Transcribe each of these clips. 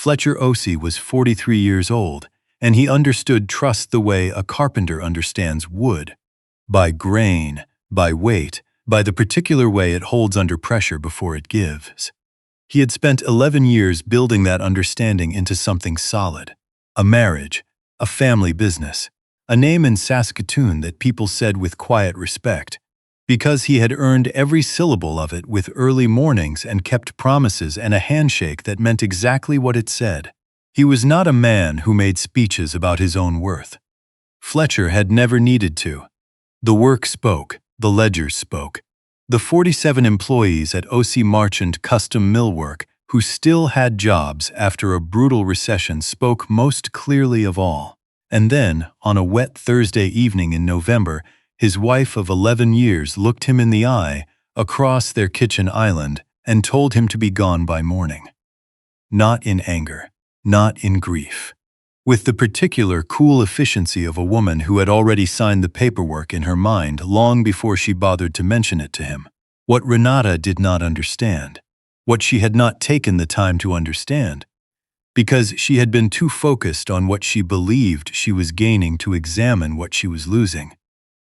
Fletcher Ossie was 43 years old, and he understood trust the way a carpenter understands wood. By grain, by weight, by the particular way it holds under pressure before it gives. He had spent 11 years building that understanding into something solid. A marriage, a family business, a name in Saskatoon that people said with quiet respect, because he had earned every syllable of it with early mornings and kept promises and a handshake that meant exactly what it said. He was not a man who made speeches about his own worth. Fletcher had never needed to. The work spoke, the ledgers spoke. The 47 employees at Ossie Marchand Custom Millwork who still had jobs after a brutal recession spoke most clearly of all. And then, on a wet Thursday evening in November, his wife of 11 years looked him in the eye across their kitchen island and told him to be gone by morning. Not in anger, not in grief. With the particular cool efficiency of a woman who had already signed the paperwork in her mind long before she bothered to mention it to him. What Renata did not understand, what she had not taken the time to understand, because she had been too focused on what she believed she was gaining to examine what she was losing,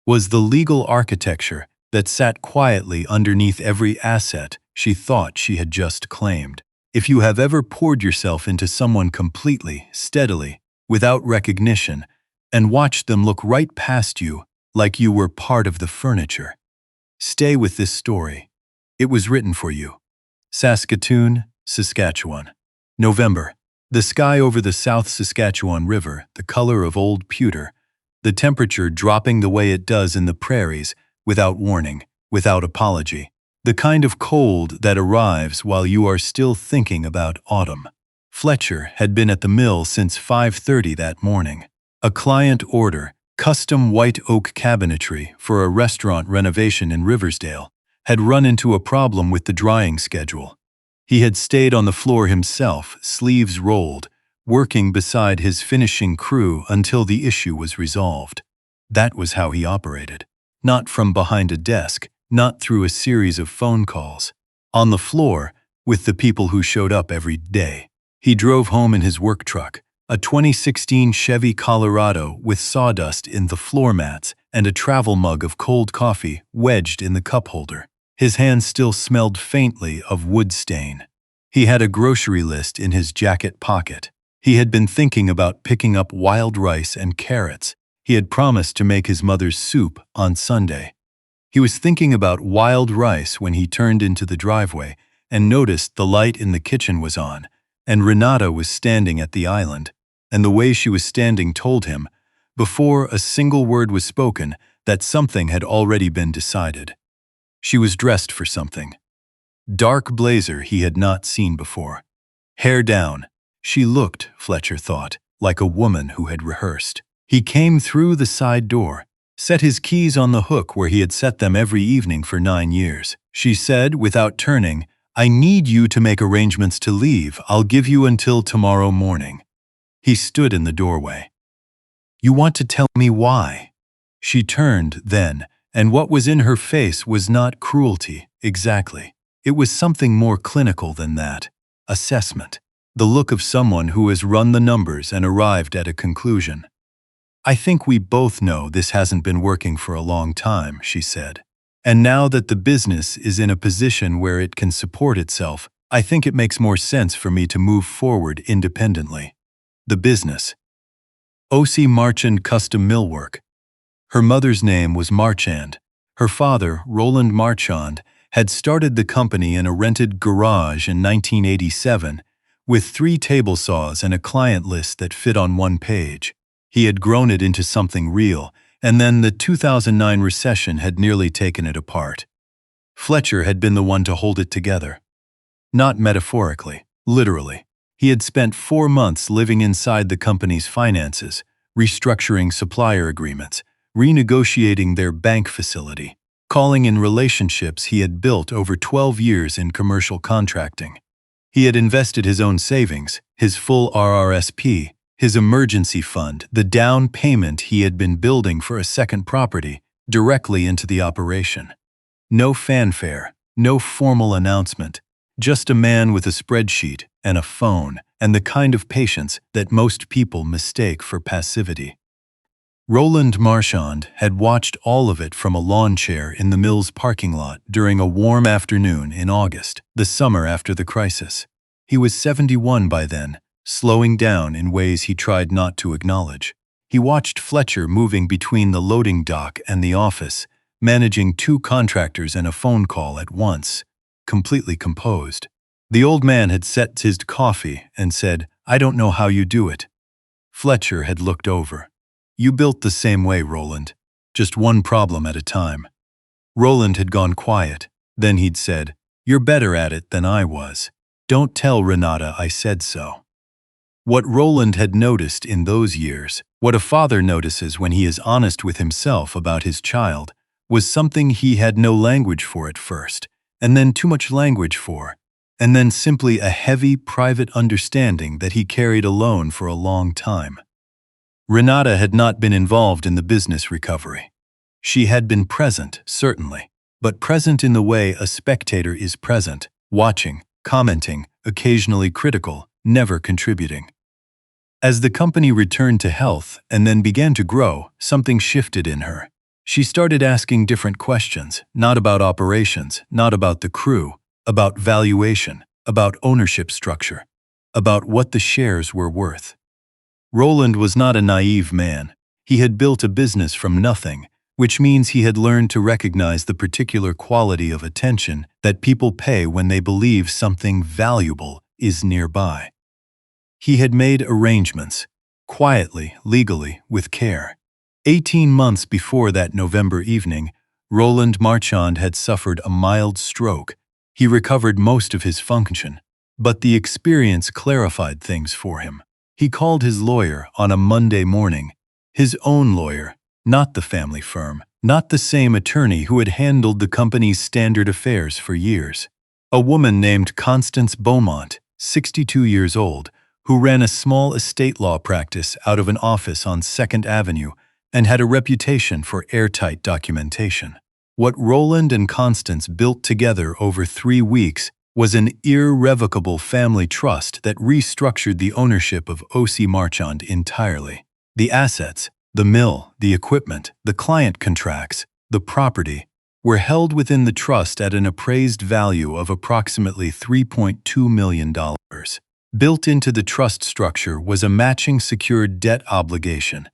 was the legal architecture that sat quietly underneath every asset she thought she had just claimed. If you have ever poured yourself into someone completely, steadily, without recognition, and watched them look right past you like you were part of the furniture. Stay with this story. It was written for you. Saskatoon, Saskatchewan. November. The sky over the South Saskatchewan River, the color of old pewter, the temperature dropping the way it does in the prairies, without warning, without apology. The kind of cold that arrives while you are still thinking about autumn. Fletcher had been at the mill since 5:30 that morning. A client order, custom white oak cabinetry for a restaurant renovation in Riversdale, had run into a problem with the drying schedule. He had stayed on the floor himself, sleeves rolled, working beside his finishing crew until the issue was resolved. That was how he operated. Not from behind a desk, not through a series of phone calls. On the floor, with the people who showed up every day. He drove home in his work truck, a 2016 Chevy Colorado with sawdust in the floor mats and a travel mug of cold coffee wedged in the cup holder. His hands still smelled faintly of wood stain. He had a grocery list in his jacket pocket. He had been thinking about picking up wild rice and carrots. He had promised to make his mother's soup on Sunday. He was thinking about wild rice when he turned into the driveway and noticed the light in the kitchen was on, and Renata was standing at the island, and the way she was standing told him, before a single word was spoken, that something had already been decided. She was dressed for something. Dark blazer he had not seen before. Hair down. She looked, Fletcher thought, like a woman who had rehearsed. He came through the side door, set his keys on the hook where he had set them every evening for 9 years. She said, without turning, "I need you to make arrangements to leave. I'll give you until tomorrow morning." He stood in the doorway. "You want to tell me why?" She turned then, and what was in her face was not cruelty, exactly. It was something more clinical than that. Assessment. The look of someone who has run the numbers and arrived at a conclusion. "I think we both know this hasn't been working for a long time," she said. "And now that the business is in a position where it can support itself, I think it makes more sense for me to move forward independently." The business. Ossie Marchand Custom Millwork. Her mother's name was Marchand. Her father, Roland Marchand, had started the company in a rented garage in 1987 with 3 table saws and a client list that fit on one page. He had grown it into something real, and then the 2009 recession had nearly taken it apart. Fletcher had been the one to hold it together. Not metaphorically, literally. He had spent 4 months living inside the company's finances, restructuring supplier agreements, renegotiating their bank facility, calling in relationships he had built over 12 years in commercial contracting. He had invested his own savings, his full RRSP, his emergency fund, the down payment he had been building for a second property, directly into the operation. No fanfare, no formal announcement, just a man with a spreadsheet and a phone, and the kind of patience that most people mistake for passivity. Roland Marchand had watched all of it from a lawn chair in the mill's parking lot during a warm afternoon in August, the summer after the crisis. He was 71 by then, slowing down in ways he tried not to acknowledge. He watched Fletcher moving between the loading dock and the office, managing 2 contractors and a phone call at once, completely composed. The old man had set his coffee and said, "I don't know how you do it." Fletcher had looked over. "You built the same way, Roland. Just one problem at a time." Roland had gone quiet. Then he'd said, "You're better at it than I was. Don't tell Renata I said so." What Roland had noticed in those years, what a father notices when he is honest with himself about his child, was something he had no language for at first, and then too much language for, and then simply a heavy, private understanding that he carried alone for a long time. Renata had not been involved in the business recovery. She had been present, certainly, but present in the way a spectator is present, watching, commenting, occasionally critical, never contributing. As the company returned to health and then began to grow, something shifted in her. She started asking different questions, not about operations, not about the crew, about valuation, about ownership structure, about what the shares were worth. Roland was not a naive man. He had built a business from nothing, which means he had learned to recognize the particular quality of attention that people pay when they believe something valuable is nearby. He had made arrangements, quietly, legally, with care. 18 months before that November evening, Roland Marchand had suffered a mild stroke. He recovered most of his function, but the experience clarified things for him. He called his lawyer on a Monday morning, his own lawyer, not the family firm, not the same attorney who had handled the company's standard affairs for years. A woman named Constance Beaumont, 62 years old, who ran a small estate law practice out of an office on 2nd Avenue and had a reputation for airtight documentation. What Roland and Constance built together over 3 weeks was an irrevocable family trust that restructured the ownership of O.C. Marchand entirely. The assets, the mill, the equipment, the client contracts, the property, were held within the trust at an appraised value of approximately $3.2 million. Built into the trust structure was a matching secured debt obligation,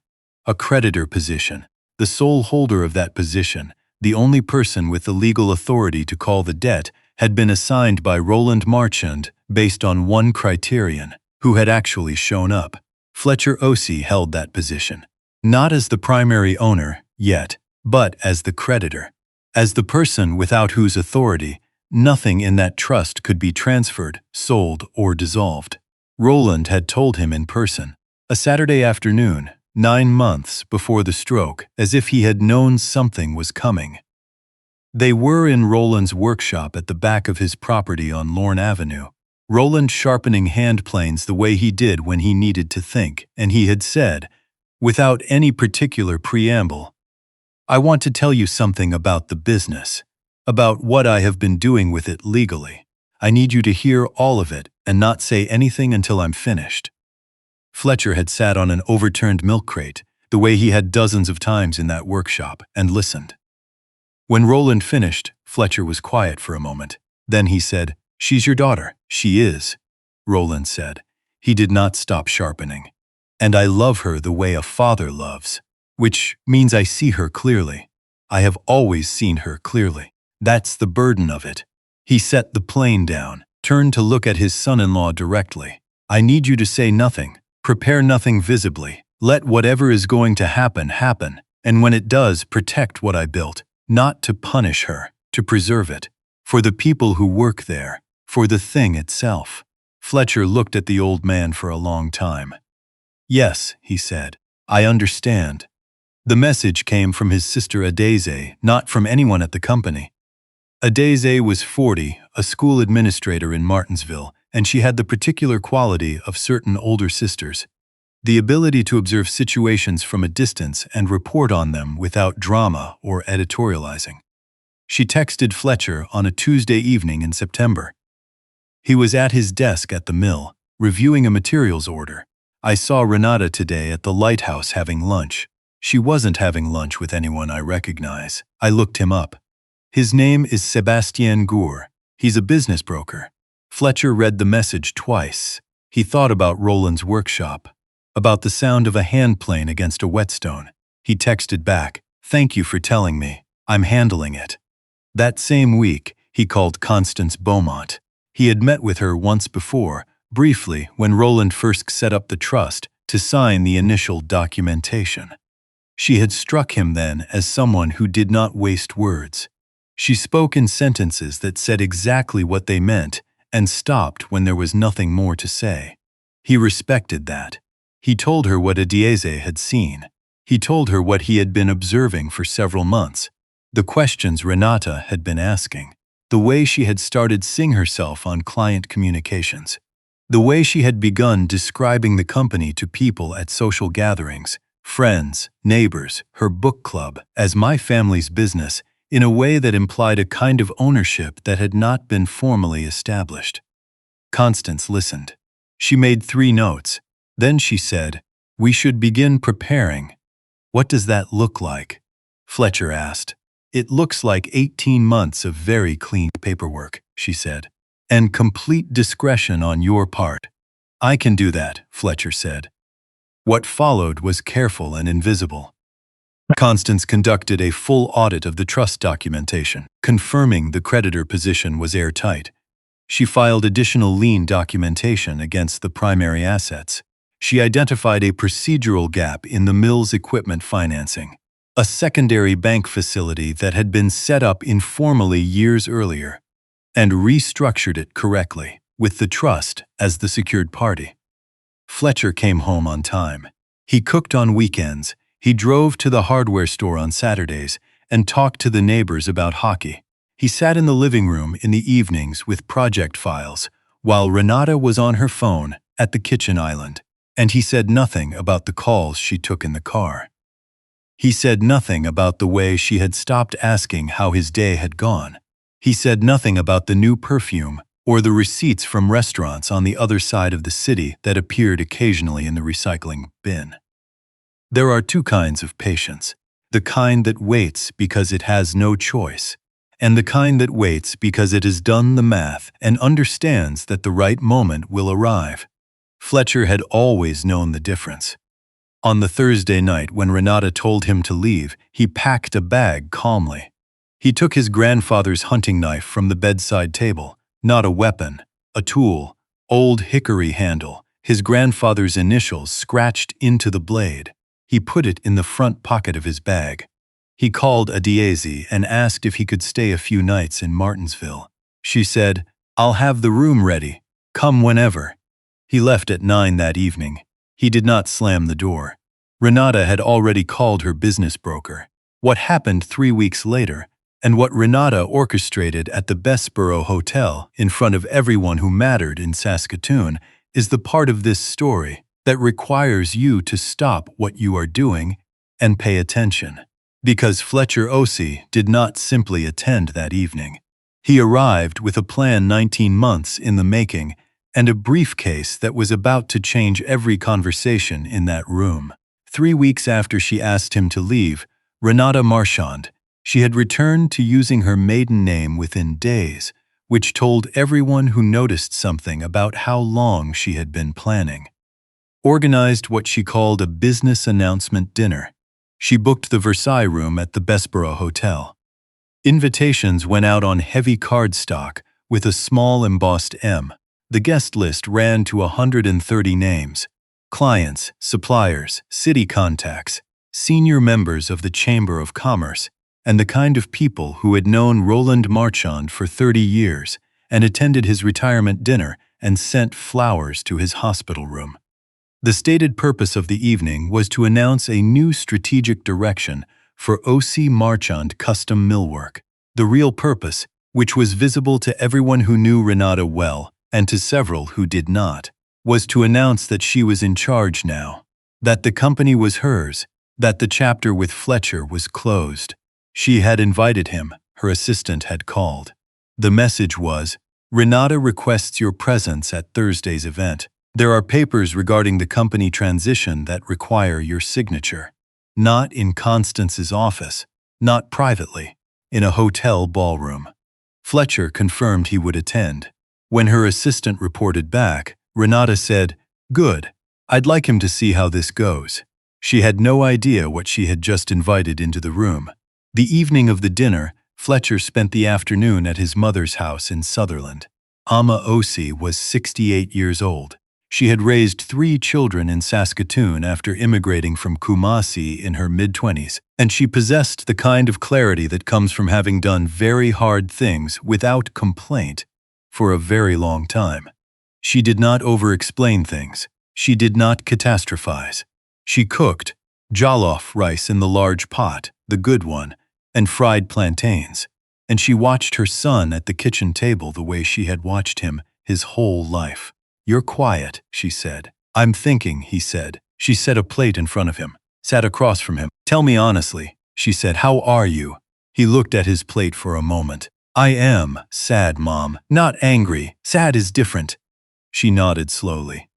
a creditor position. The sole holder of that position, the only person with the legal authority to call the debt, had been assigned by Roland Marchand based on one criterion: who had actually shown up. Fletcher O.C. held that position, not as the primary owner yet, but as the creditor, as the person without whose authority nothing in that trust could be transferred, sold, or dissolved. Roland had told him in person, a Saturday afternoon, 9 months before the stroke, as if he had known something was coming. They were in Roland's workshop at the back of his property on Lorne Avenue, Roland sharpening hand planes the way he did when he needed to think, and he had said, without any particular preamble, "I want to tell you something about the business, about what I have been doing with it legally. I need you to hear all of it and not say anything until I'm finished." Fletcher had sat on an overturned milk crate, the way he had dozens of times in that workshop, and listened. When Roland finished, Fletcher was quiet for a moment. Then he said, "She's your daughter." "She is," Roland said. He did not stop sharpening. "And I love her the way a father loves, which means I see her clearly. I have always seen her clearly. That's the burden of it." He set the plane down, turned to look at his son-in-law directly. "I need you to say nothing, prepare nothing visibly. Let whatever is going to happen, happen, and when it does, protect what I built. Not to punish her, to preserve it. For the people who work there, for the thing itself." Fletcher looked at the old man for a long time. "Yes," he said, "I understand." The message came from his sister Adese, not from anyone at the company. Adese was 40, a school administrator in Martinsville, and she had the particular quality of certain older sisters: the ability to observe situations from a distance and report on them without drama or editorializing. She texted Fletcher on a Tuesday evening in September. He was at his desk at the mill, reviewing a materials order. I saw Renata today at the lighthouse having lunch. She wasn't having lunch with anyone I recognize. I looked him up. His name is Sébastien Gour. He's a business broker. Fletcher read the message twice. He thought about Roland's workshop, about the sound of a hand plane against a whetstone. He texted back, "Thank you for telling me. I'm handling it." That same week, he called Constance Beaumont. He had met with her once before, briefly when Roland first set up the trust to sign the initial documentation. She had struck him then as someone who did not waste words. She spoke in sentences that said exactly what they meant and stopped when there was nothing more to say. He respected that. He told her what Adieze had seen. He told her what he had been observing for several months, the questions Renata had been asking, the way she had started seeing herself on client communications, the way she had begun describing the company to people at social gatherings, friends, neighbors, her book club, as my family's business, in a way that implied a kind of ownership that had not been formally established. Constance listened. She made 3 notes. Then she said, "We should begin preparing." "What does that look like?" Fletcher asked. "It looks like 18 months of very clean paperwork," she said, "and complete discretion on your part." "I can do that," Fletcher said. What followed was careful and invisible. Constance conducted a full audit of the trust documentation, confirming the creditor position was airtight. She filed additional lien documentation against the primary assets. She identified a procedural gap in the mill's equipment financing, a secondary bank facility that had been set up informally years earlier, and restructured it correctly, with the trust as the secured party. Fletcher came home on time. He cooked on weekends. He drove to the hardware store on Saturdays and talked to the neighbors about hockey. He sat in the living room in the evenings with project files, while Renata was on her phone at the kitchen island, and he said nothing about the calls she took in the car. He said nothing about the way she had stopped asking how his day had gone. He said nothing about the new perfume or the receipts from restaurants on the other side of the city that appeared occasionally in the recycling bin. There are 2 kinds of patience: the kind that waits because it has no choice, and the kind that waits because it has done the math and understands that the right moment will arrive. Fletcher had always known the difference. On the Thursday night when Renata told him to leave, he packed a bag calmly. He took his grandfather's hunting knife from the bedside table, not a weapon, a tool, old hickory handle, his grandfather's initials scratched into the blade. He put it in the front pocket of his bag. He called Adieze and asked if he could stay a few nights in Martinsville. She said, "I'll have the room ready. Come whenever." He left at 9 that evening. He did not slam the door. Renata had already called her business broker. What happened 3 weeks later, and what Renata orchestrated at the Bessborough Hotel in front of everyone who mattered in Saskatoon, is the part of this story that requires you to stop what you are doing and pay attention. Because Fletcher Ossie did not simply attend that evening. He arrived with a plan 19 months in the making and a briefcase that was about to change every conversation in that room. 3 weeks after she asked him to leave, Renata Marchand, she had returned to using her maiden name within days, which told everyone who noticed something about how long she had been planning. Organized what she called a business announcement dinner. She booked the Versailles room at the Bessborough Hotel. Invitations went out on heavy cardstock with a small embossed M. The guest list ran to 130 names: clients, suppliers, city contacts, senior members of the Chamber of Commerce, and the kind of people who had known Roland Marchand for 30 years and attended his retirement dinner and sent flowers to his hospital room. The stated purpose of the evening was to announce a new strategic direction for Ossie Marchand Custom Millwork. The real purpose, which was visible to everyone who knew Renata well and to several who did not, was to announce that she was in charge now, that the company was hers, that the chapter with Fletcher was closed. She had invited him, her assistant had called. The message was, Renata requests your presence at Thursday's event. There are papers regarding the company transition that require your signature. Not in Constance's office, not privately, in a hotel ballroom. Fletcher confirmed he would attend. When her assistant reported back, Renata said, "Good. I'd like him to see how this goes." She had no idea what she had just invited into the room. The evening of the dinner, Fletcher spent the afternoon at his mother's house in Sutherland. Ama Osi was 68 years old. She had raised 3 children in Saskatoon after immigrating from Kumasi in her mid-20s, and she possessed the kind of clarity that comes from having done very hard things without complaint for a very long time. She did not over-explain things. She did not catastrophize. She cooked jollof rice in the large pot, the good one, and fried plantains, and she watched her son at the kitchen table the way she had watched him his whole life. "You're quiet," she said. "I'm thinking," he said. She set a plate in front of him, sat across from him. "Tell me honestly," she said. "How are you?" He looked at his plate for a moment. "I am sad, Mom. Not angry. Sad is different." She nodded slowly.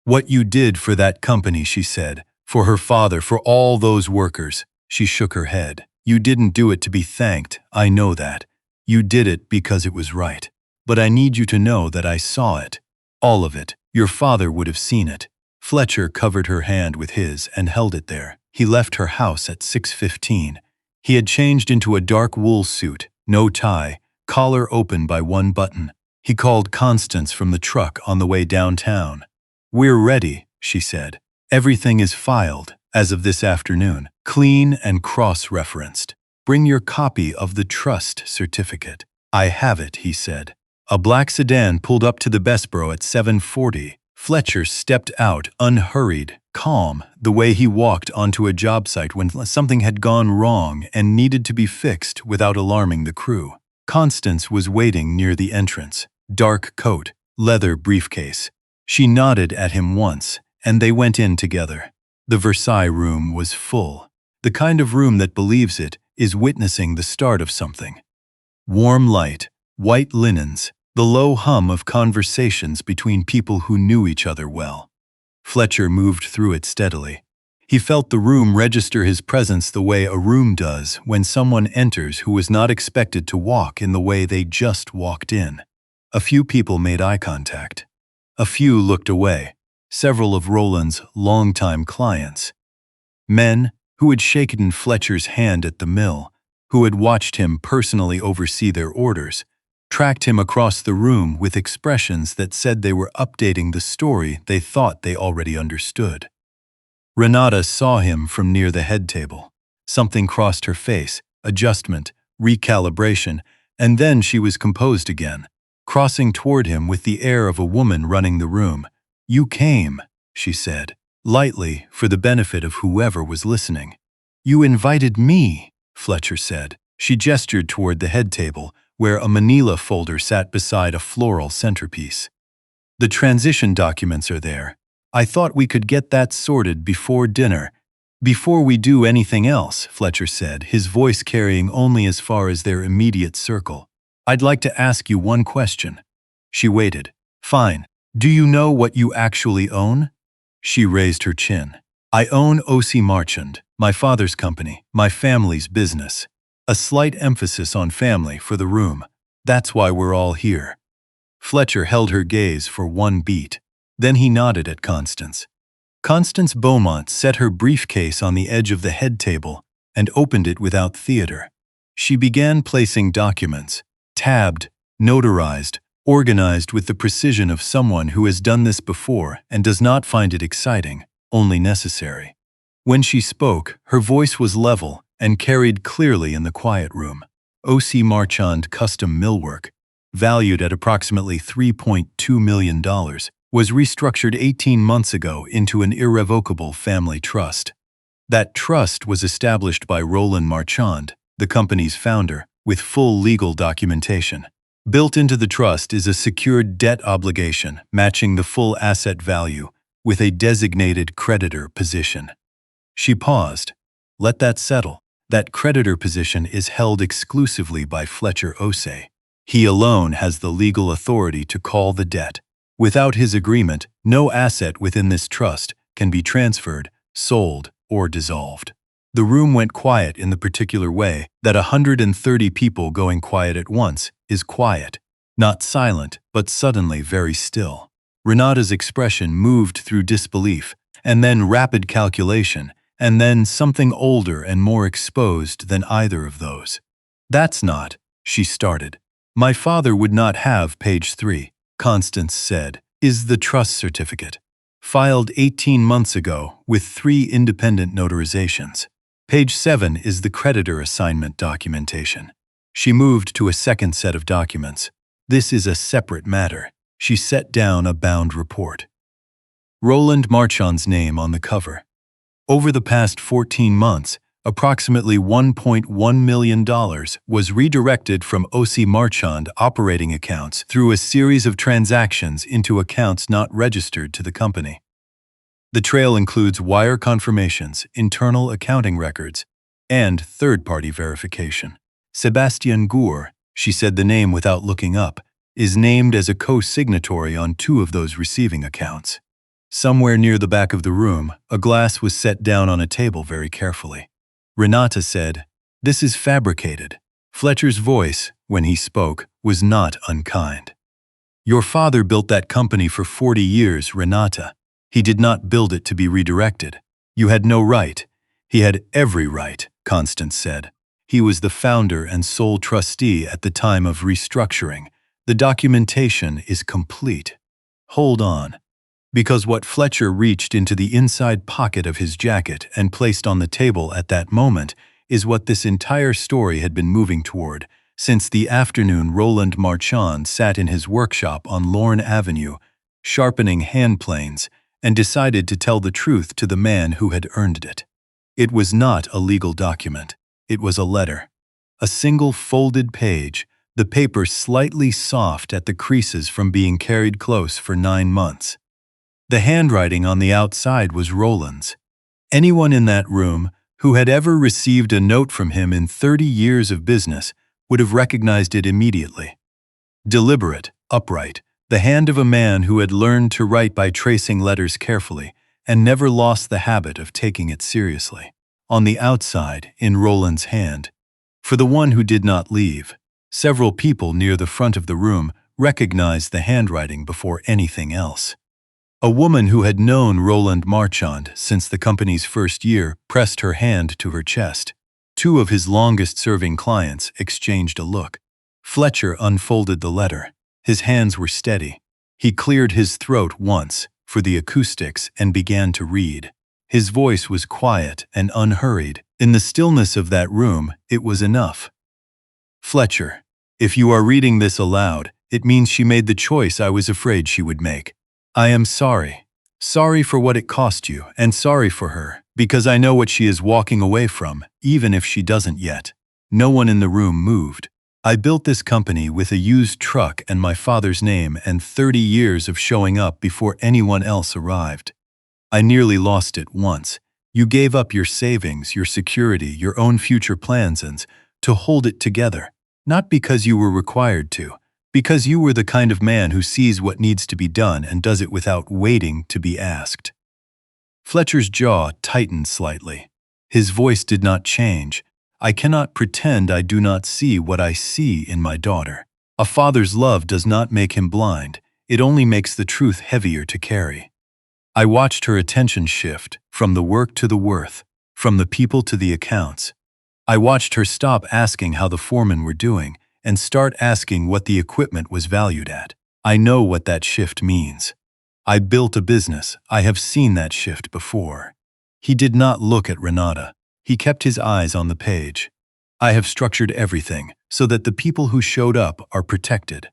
"What you did for that company," she said, "for her father, for all those workers." She shook her head. "You didn't do it to be thanked, I know that. You did it because it was right. But I need you to know that I saw it. All of it. Your father would have seen it." Fletcher covered her hand with his and held it there. He left her house at 6:15. He had changed into a dark wool suit, no tie, collar open by one button. He called Constance from the truck on the way downtown. "We're ready," she said. "Everything is filed, as of this afternoon, clean and cross-referenced. Bring your copy of the trust certificate." "I have it," he said. A black sedan pulled up to the Bessborough at 7:40. Fletcher stepped out, unhurried, calm, the way he walked onto a job site when something had gone wrong and needed to be fixed without alarming the crew. Constance was waiting near the entrance, dark coat, leather briefcase. She nodded at him once, and they went in together. The Versailles room was full. The kind of room that believes it is witnessing the start of something. Warm light, white linens, the low hum of conversations between people who knew each other well. Fletcher moved through it steadily. He felt the room register his presence the way a room does when someone enters who was not expected to walk in the way they just walked in. A few people made eye contact. A few looked away, several of Roland's longtime clients. Men who had shaken Fletcher's hand at the mill, who had watched him personally oversee their orders, tracked him across the room with expressions that said they were updating the story they thought they already understood. Renata saw him from near the head table. Something crossed her face, adjustment, recalibration, and then she was composed again, crossing toward him with the air of a woman running the room. "You came," she said, lightly for the benefit of whoever was listening. "You invited me," Fletcher said. She gestured toward the head table, where a manila folder sat beside a floral centerpiece. "The transition documents are there. I thought we could get that sorted before dinner." "Before we do anything else," Fletcher said, his voice carrying only as far as their immediate circle. "I'd like to ask you one question." She waited. "Fine. Do you know what you actually own?" She raised her chin. "I own O.C. Marchand, my father's company, my family's business." A slight emphasis on family for the room. "That's why we're all here." Fletcher held her gaze for one beat. Then he nodded at Constance. Constance Beaumont set her briefcase on the edge of the head table and opened it without theater. She began placing documents, tabbed, notarized, organized with the precision of someone who has done this before and does not find it exciting, only necessary. When she spoke, her voice was level and carried clearly in the quiet room. O.C. Marchand Custom Millwork, valued at approximately $3.2 million, was restructured 18 months ago into an irrevocable family trust. That trust was established by Roland Marchand, the company's founder, with full legal documentation. Built into the trust is a secured debt obligation matching the full asset value with a designated creditor position. She paused. "Let that settle. That creditor position is held exclusively by Fletcher Osei." He alone has the legal authority to call the debt. Without his agreement, no asset within this trust can be transferred, sold, or dissolved. The room went quiet in the particular way that 130 people going quiet at once is quiet. Not silent, but suddenly very still. Renata's expression moved through disbelief, and then rapid calculation, and then something older and more exposed than either of those. "That's not," she started. "My father would not have page 3, Constance said, "is the trust certificate. Filed 18 months ago with 3 independent notarizations. Page 7 is the creditor assignment documentation." She moved to a second set of documents. "This is a separate matter." She set down a bound report. Roland Marchand's name on the cover. Over the past 14 months, approximately $1.1 million was redirected from O.C. Marchand operating accounts through a series of transactions into accounts not registered to the company. The trail includes wire confirmations, internal accounting records, and third-party verification. Sébastien Gour, she said the name without looking up, is named as a co-signatory on 2 of those receiving accounts. Somewhere near the back of the room, a glass was set down on a table very carefully. Renata said, "This is fabricated." Fletcher's voice, when he spoke, was not unkind. "Your father built that company for 40 years, Renata. He did not build it to be redirected. You had no right." "He had every right," Constance said. "He was the founder and sole trustee at the time of restructuring. The documentation is complete." "Hold on." Because what Fletcher reached into the inside pocket of his jacket and placed on the table at that moment is what this entire story had been moving toward since the afternoon Roland Marchand sat in his workshop on Lorne Avenue, sharpening hand planes, and decided to tell the truth to the man who had earned it. It was not a legal document. It was a letter. A single folded page, the paper slightly soft at the creases from being carried close for 9 months. The handwriting on the outside was Roland's. Anyone in that room who had ever received a note from him in 30 years of business would have recognized it immediately. Deliberate, upright, the hand of a man who had learned to write by tracing letters carefully and never lost the habit of taking it seriously. On the outside, in Roland's hand. For the one who did not leave, several people near the front of the room recognized the handwriting before anything else. A woman who had known Roland Marchand since the company's first year pressed her hand to her chest. 2 of his longest-serving clients exchanged a look. Fletcher unfolded the letter. His hands were steady. He cleared his throat once for the acoustics and began to read. His voice was quiet and unhurried. In the stillness of that room, it was enough. "Fletcher, if you are reading this aloud, it means she made the choice I was afraid she would make. I am sorry. Sorry for what it cost you, and sorry for her, because I know what she is walking away from, even if she doesn't yet." No one in the room moved. "I built this company with a used truck and my father's name and 30 years of showing up before anyone else arrived. I nearly lost it once. You gave up your savings, your security, your own future plans and to hold it together, not because you were required to, because you were the kind of man who sees what needs to be done and does it without waiting to be asked." Fletcher's jaw tightened slightly. His voice did not change. "I cannot pretend I do not see what I see in my daughter. A father's love does not make him blind. It only makes the truth heavier to carry." I watched her attention shift from the work to the worth, from the people to the accounts. I watched her stop asking how the foremen were doing and start asking what the equipment was valued at. I know what that shift means. I built a business. I have seen that shift before. He did not look at Renata. He kept his eyes on the page. "I have structured everything so that the people who showed up are protected.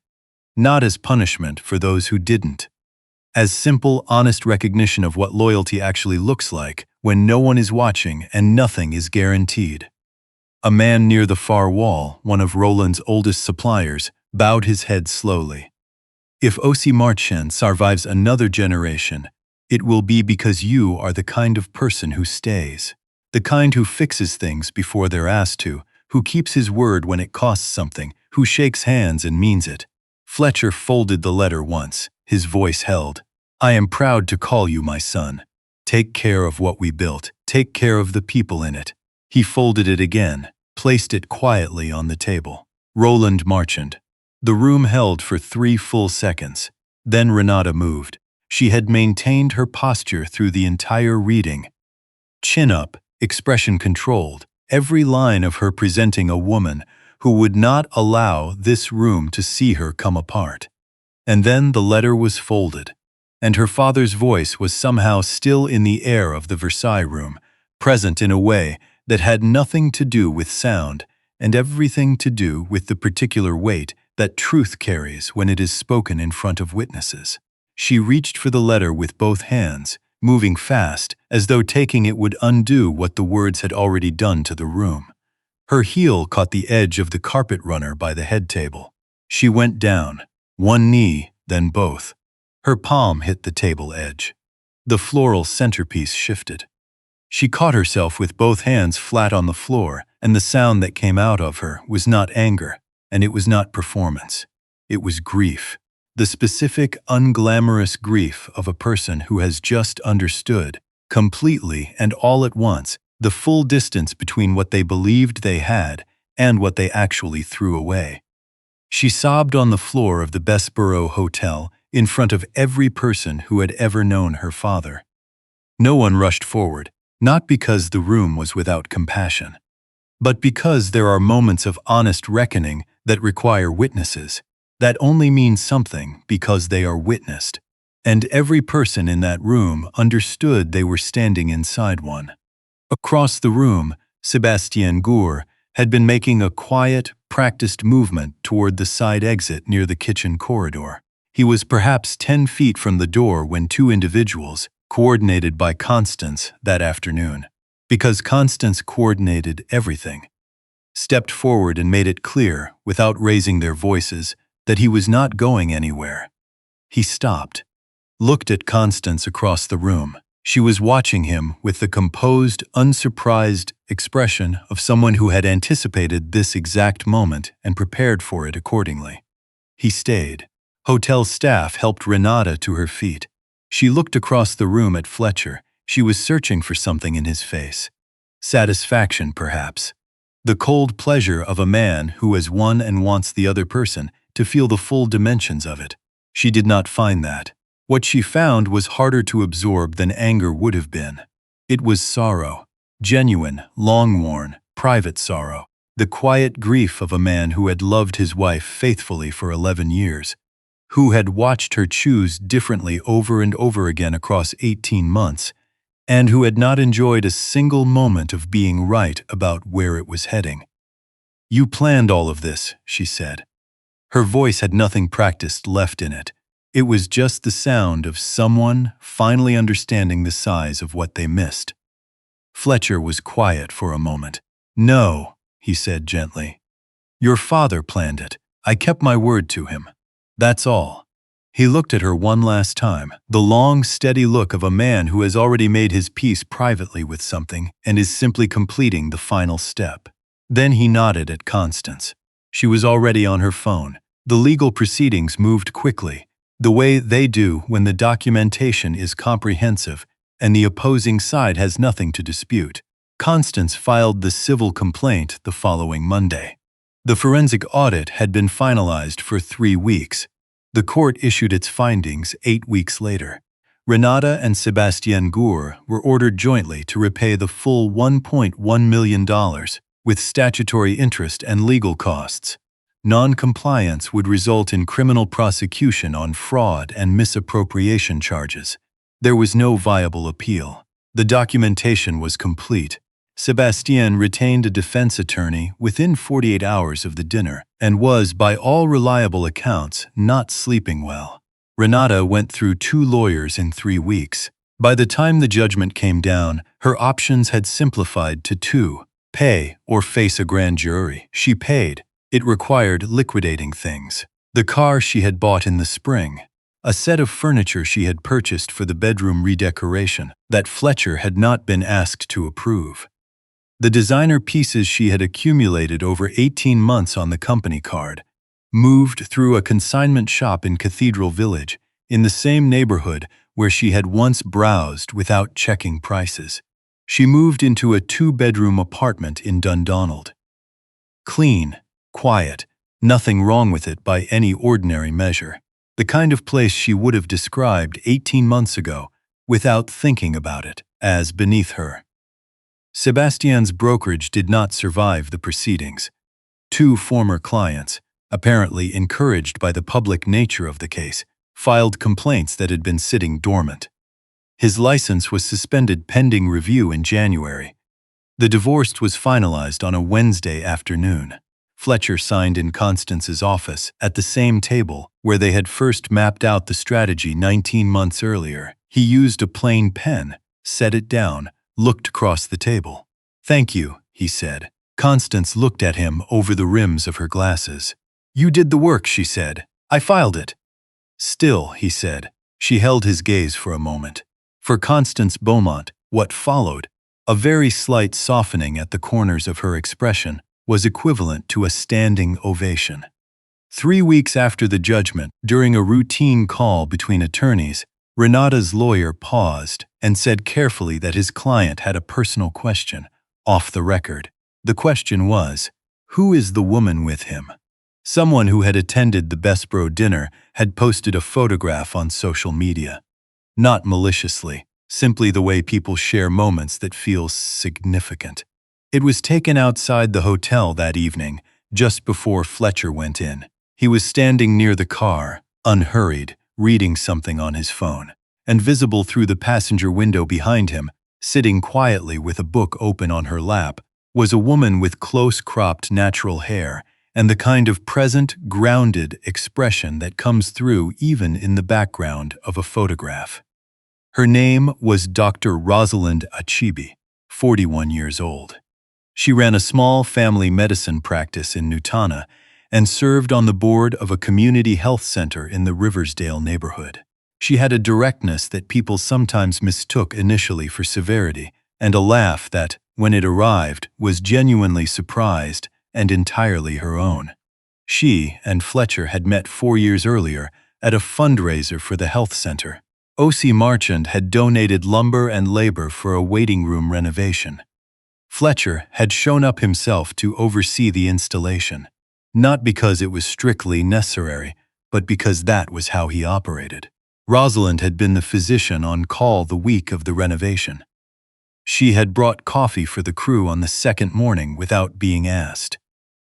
Not as punishment for those who didn't. As simple, honest recognition of what loyalty actually looks like when no one is watching and nothing is guaranteed." A man near the far wall, one of Roland's oldest suppliers, bowed his head slowly. "If O.C. Marchand survives another generation, it will be because you are the kind of person who stays. The kind who fixes things before they're asked to, who keeps his word when it costs something, who shakes hands and means it. Fletcher folded the letter once, his voice held. I am proud to call you my son. Take care of what we built. Take care of the people in it. He folded it again, placed it quietly on the table. Roland Marchand. The room held for 3 full seconds. Then Renata moved. She had maintained her posture through the entire reading. Chin up, expression controlled, every line of her presenting a woman who would not allow this room to see her come apart. And then the letter was folded, and her father's voice was somehow still in the air of the Versailles room, present in a way that had nothing to do with sound and everything to do with the particular weight that truth carries when it is spoken in front of witnesses. She reached for the letter with both hands, moving fast, as though taking it would undo what the words had already done to the room. Her heel caught the edge of the carpet runner by the head table. She went down, one knee, then both. Her palm hit the table edge. The floral centerpiece shifted. She caught herself with both hands flat on the floor, and the sound that came out of her was not anger, and it was not performance. It was grief. The specific, unglamorous grief of a person who has just understood, completely and all at once, the full distance between what they believed they had and what they actually threw away. She sobbed on the floor of the Bessborough Hotel in front of every person who had ever known her father. No one rushed forward, not because the room was without compassion, but because there are moments of honest reckoning that require witnesses, that only mean something because they are witnessed, and every person in that room understood they were standing inside one. Across the room, Sébastien Gour had been making a quiet, practiced movement toward the side exit near the kitchen corridor. He was perhaps 10 feet from the door when 2 individuals, coordinated by Constance that afternoon, because Constance coordinated everything, stepped forward and made it clear, without raising their voices, that he was not going anywhere. He stopped, looked at Constance across the room. She was watching him with the composed, unsurprised expression of someone who had anticipated this exact moment and prepared for it accordingly. He stayed. Hotel staff helped Renata to her feet. She looked across the room at Fletcher. She was searching for something in his face. Satisfaction, perhaps. The cold pleasure of a man who has won and wants the other person to feel the full dimensions of it. She did not find that. What she found was harder to absorb than anger would have been. It was sorrow, genuine, long-worn, private sorrow, the quiet grief of a man who had loved his wife faithfully for 11 years, who had watched her choose differently over and over again across 18 months, and who had not enjoyed a single moment of being right about where it was heading. You planned all of this, she said. Her voice had nothing practiced left in it. It was just the sound of someone finally understanding the size of what they missed. Fletcher was quiet for a moment. No, he said gently. Your father planned it. I kept my word to him. That's all. He looked at her one last time, the long, steady look of a man who has already made his peace privately with something and is simply completing the final step. Then he nodded at Constance. She was already on her phone. The legal proceedings moved quickly, the way they do when the documentation is comprehensive and the opposing side has nothing to dispute. Constance filed the civil complaint the following Monday. The forensic audit had been finalized for 3 weeks. The court issued its findings 8 weeks later. Renata and Sébastien Gour were ordered jointly to repay the full $1.1 million, with statutory interest and legal costs. Non-compliance would result in criminal prosecution on fraud and misappropriation charges. There was no viable appeal. The documentation was complete. Sébastien retained a defense attorney within 48 hours of the dinner and was, by all reliable accounts, not sleeping well. Renata went through 2 lawyers in 3 weeks. By the time the judgment came down, her options had simplified to 2: pay or face a grand jury. She paid. It required liquidating things. The car she had bought in the spring, a set of furniture she had purchased for the bedroom redecoration that Fletcher had not been asked to approve. The designer pieces she had accumulated over 18 months on the company card, moved through a consignment shop in Cathedral Village, in the same neighborhood where she had once browsed without checking prices. She moved into a 2-bedroom apartment in Dundonald. Clean, quiet, nothing wrong with it by any ordinary measure. The kind of place she would have described 18 months ago, without thinking about it, as beneath her. Sebastian's brokerage did not survive the proceedings. 2 former clients, apparently encouraged by the public nature of the case, filed complaints that had been sitting dormant. His license was suspended pending review in January. The divorce was finalized on a Wednesday afternoon. Fletcher signed in Constance's office at the same table where they had first mapped out the strategy 19 months earlier. He used a plain pen, set it down, looked across the table. "Thank you," he said. Constance looked at him over the rims of her glasses. "You did the work," she said. "I filed it." "Still," he said. She held his gaze for a moment. For Constance Beaumont, what followed, a very slight softening at the corners of her expression, was equivalent to a standing ovation. 3 weeks after the judgment, during a routine call between attorneys, Renata's lawyer paused and said carefully that his client had a personal question, off the record. The question was, who is the woman with him? Someone who had attended the Bessborough dinner had posted a photograph on social media. Not maliciously, simply the way people share moments that feel significant. It was taken outside the hotel that evening, just before Fletcher went in. He was standing near the car, unhurried, reading something on his phone, and visible through the passenger window behind him, sitting quietly with a book open on her lap, was a woman with close-cropped natural hair and the kind of present, grounded expression that comes through even in the background of a photograph. Her name was Dr. Rosalind Achibi, 41 years old. She ran a small family medicine practice in Newtona and served on the board of a community health center in the Riversdale neighborhood. She had a directness that people sometimes mistook initially for severity, and a laugh that, when it arrived, was genuinely surprised and entirely her own. She and Fletcher had met 4 years earlier at a fundraiser for the health center. O.C. Marchand had donated lumber and labor for a waiting room renovation. Fletcher had shown up himself to oversee the installation, not because it was strictly necessary, but because that was how he operated. Rosalind had been the physician on call the week of the renovation. She had brought coffee for the crew on the second morning without being asked.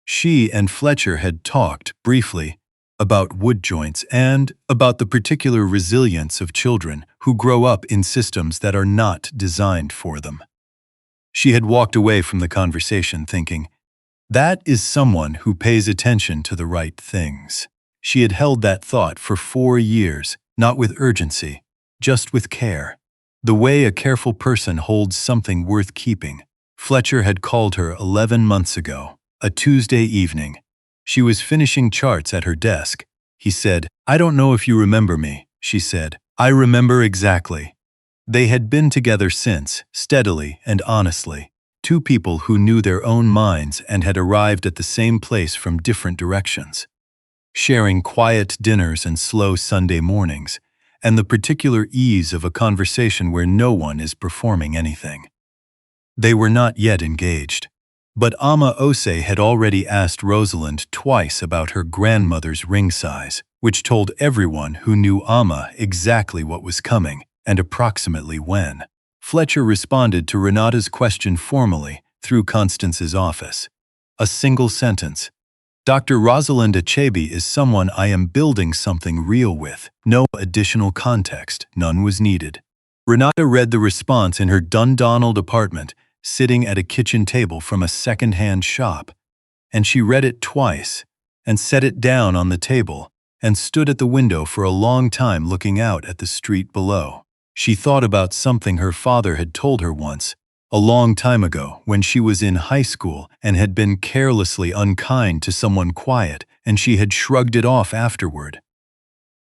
She and Fletcher had talked, briefly, about wood joints and about the particular resilience of children who grow up in systems that are not designed for them. She had walked away from the conversation thinking, that is someone who pays attention to the right things. She had held that thought for 4 years, not with urgency, just with care. The way a careful person holds something worth keeping. Fletcher had called her 11 months ago, a Tuesday evening. She was finishing charts at her desk. He said, "I don't know if you remember me," she said. "I remember exactly." They had been together since, steadily and honestly. 2 people who knew their own minds and had arrived at the same place from different directions. Sharing quiet dinners and slow Sunday mornings, and the particular ease of a conversation where no one is performing anything. They were not yet engaged, but Ama Ose had already asked Rosalind twice about her grandmother's ring size, which told everyone who knew Ama exactly what was coming and approximately when. Fletcher responded to Renata's question formally through Constance's office. A single sentence. "Dr. Rosalind Achebi is someone I am building something real with." No additional context, none was needed. Renata read the response in her Dundonald apartment, sitting at a kitchen table from a second-hand shop, and she read it twice, and set it down on the table, and stood at the window for a long time looking out at the street below. She thought about something her father had told her once, a long time ago when she was in high school and had been carelessly unkind to someone quiet, and she had shrugged it off afterward.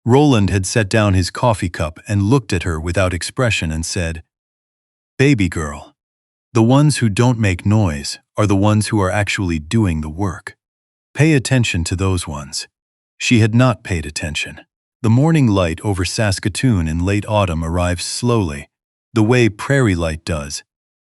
Roland had set down his coffee cup and looked at her without expression and said, "Baby girl." The ones who don't make noise are the ones who are actually doing the work. Pay attention to those ones. She had not paid attention. The morning light over Saskatoon in late autumn arrived slowly, the way prairie light does,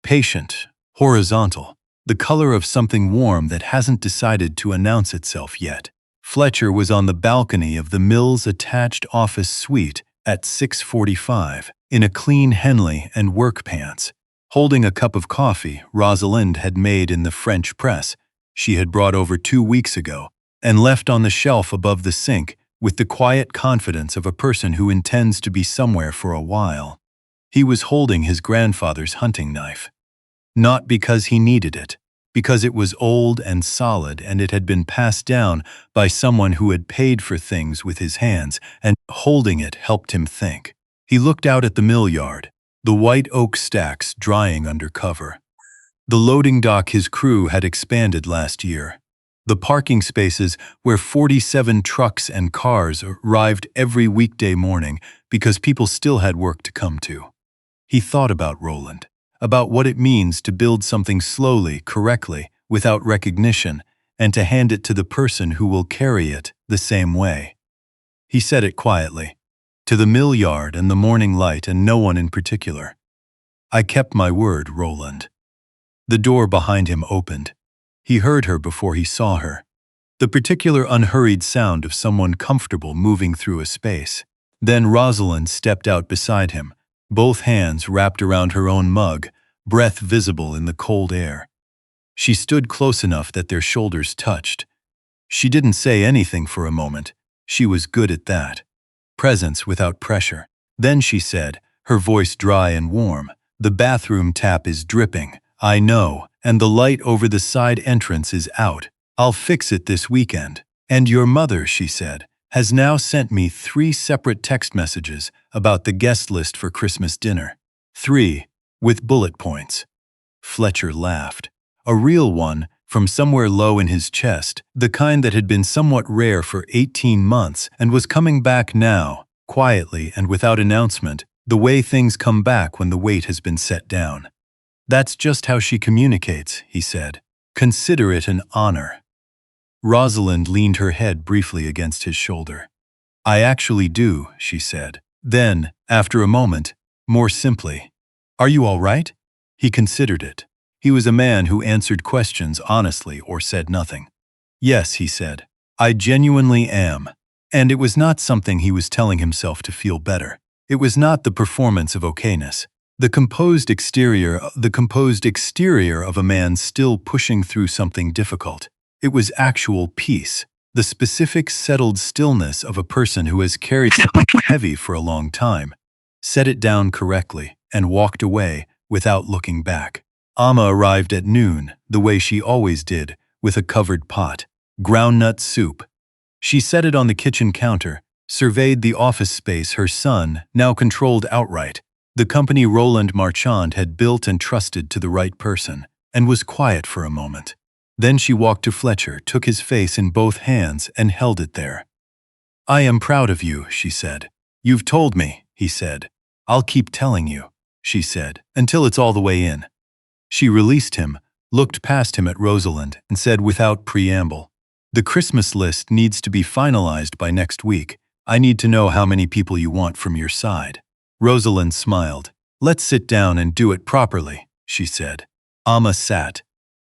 patient, horizontal, the color of something warm that hasn't decided to announce itself yet. Fletcher was on the balcony of the mill's attached office suite at 6:45, in a clean Henley and work pants, holding a cup of coffee Rosalind had made in the French press she had brought over 2 weeks ago and left on the shelf above the sink with the quiet confidence of a person who intends to be somewhere for a while. He was holding his grandfather's hunting knife. Not because he needed it, because it was old and solid and it had been passed down by someone who had paid for things with his hands, and holding it helped him think. He looked out at the mill yard, the white oak stacks drying under cover. The loading dock his crew had expanded last year. The parking spaces where 47 trucks and cars arrived every weekday morning because people still had work to come to. He thought about Roland, about what it means to build something slowly, correctly, without recognition, and to hand it to the person who will carry it the same way. He said it quietly, to the mill yard and the morning light and no one in particular. I kept my word, Roland. The door behind him opened. He heard her before he saw her. The particular unhurried sound of someone comfortable moving through a space. Then Rosalind stepped out beside him, both hands wrapped around her own mug, breath visible in the cold air. She stood close enough that their shoulders touched. She didn't say anything for a moment. She was good at that. Presence without pressure. Then she said, her voice dry and warm, the bathroom tap is dripping. I know, and the light over the side entrance is out. I'll fix it this weekend. And your mother, she said, has now sent me 3 separate text messages about the guest list for Christmas dinner. 3, with bullet points. Fletcher laughed. A real one, from somewhere low in his chest, the kind that had been somewhat rare for 18 months and was coming back now, quietly and without announcement, the way things come back when the weight has been set down. That's just how she communicates, he said. Consider it an honor. Rosalind leaned her head briefly against his shoulder. I actually do, she said. Then, after a moment, more simply, are you all right? He considered it. He was a man who answered questions honestly or said nothing. Yes, he said. I genuinely am. And it was not something he was telling himself to feel better. It was not the performance of okayness. The composed exterior of a man still pushing through something difficult. It was actual peace, the specific settled stillness of a person who has carried something heavy for a long time, set it down correctly, and walked away without looking back. Amma arrived at noon, the way she always did, with a covered pot, groundnut soup. She set it on the kitchen counter, surveyed the office space her son now controlled outright, the company Roland Marchand had built and trusted to the right person, and was quiet for a moment. Then she walked to Fletcher, took his face in both hands, and held it there. I am proud of you, she said. You've told me, he said. I'll keep telling you, she said, until it's all the way in. She released him, looked past him at Rosalind, and said without preamble, the Christmas list needs to be finalized by next week. I need to know how many people you want from your side. Rosalind smiled. Let's sit down and do it properly, she said. Amma sat.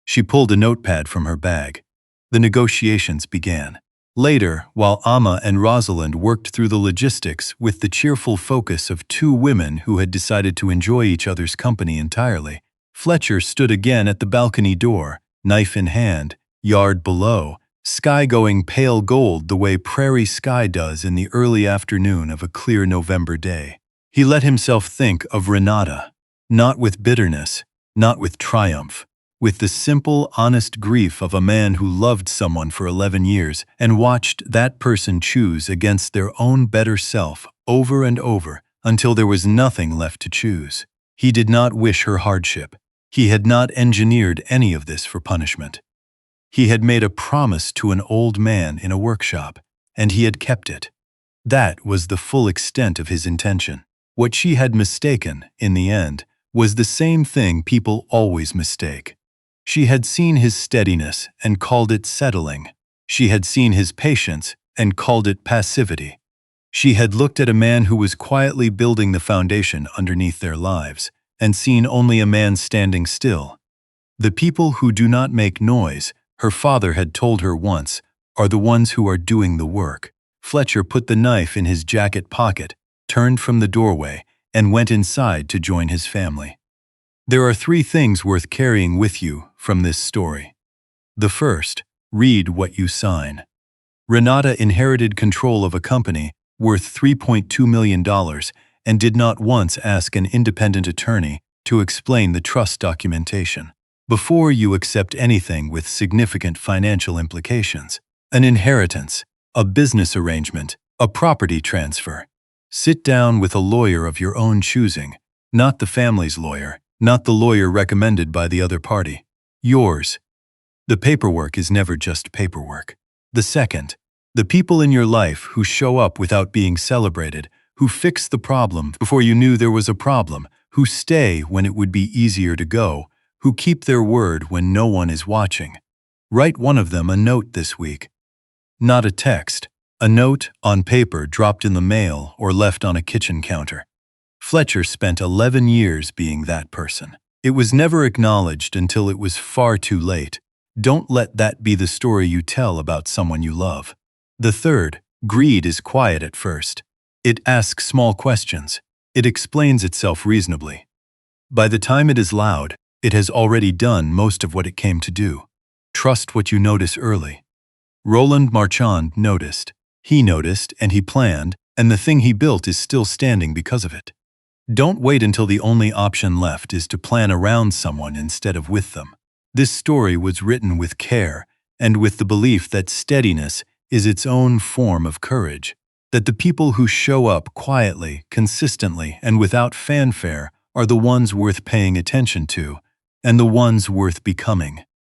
She pulled a notepad from her bag. The negotiations began. Later, while Amma and Rosalind worked through the logistics with the cheerful focus of 2 women who had decided to enjoy each other's company entirely, Fletcher stood again at the balcony door, knife in hand, yard below, sky going pale gold the way prairie sky does in the early afternoon of a clear November day. He let himself think of Renata, not with bitterness, not with triumph, with the simple, honest grief of a man who loved someone for 11 years and watched that person choose against their own better self over and over until there was nothing left to choose. He did not wish her hardship. He had not engineered any of this for punishment. He had made a promise to an old man in a workshop, and he had kept it. That was the full extent of his intention. What she had mistaken, in the end, was the same thing people always mistake. She had seen his steadiness and called it settling. She had seen his patience and called it passivity. She had looked at a man who was quietly building the foundation underneath their lives and seen only a man standing still. The people who do not make noise, her father had told her once, are the ones who are doing the work. Fletcher put the knife in his jacket pocket, turned from the doorway, and went inside to join his family. There are 3 things worth carrying with you from this story. The first, read what you sign. Renata inherited control of a company worth $3.2 million and did not once ask an independent attorney to explain the trust documentation. Before you accept anything with significant financial implications, an inheritance, a business arrangement, a property transfer, sit down with a lawyer of your own choosing, not the family's lawyer, not the lawyer recommended by the other party. Yours. The paperwork is never just paperwork. The second, the people in your life who show up without being celebrated, who fix the problem before you knew there was a problem, who stay when it would be easier to go, who keep their word when no one is watching. Write one of them a note this week. Not a text, a note on paper dropped in the mail or left on a kitchen counter. Fletcher spent 11 years being that person. It was never acknowledged until it was far too late. Don't let that be the story you tell about someone you love. The third, greed is quiet at first. It asks small questions. It explains itself reasonably. By the time it is loud, it has already done most of what it came to do. Trust what you notice early. Roland Marchand noticed. He noticed and he planned, and the thing he built is still standing because of it. Don't wait until the only option left is to plan around someone instead of with them. This story was written with care and with the belief that steadiness is its own form of courage, that the people who show up quietly, consistently, and without fanfare are the ones worth paying attention to and the ones worth becoming.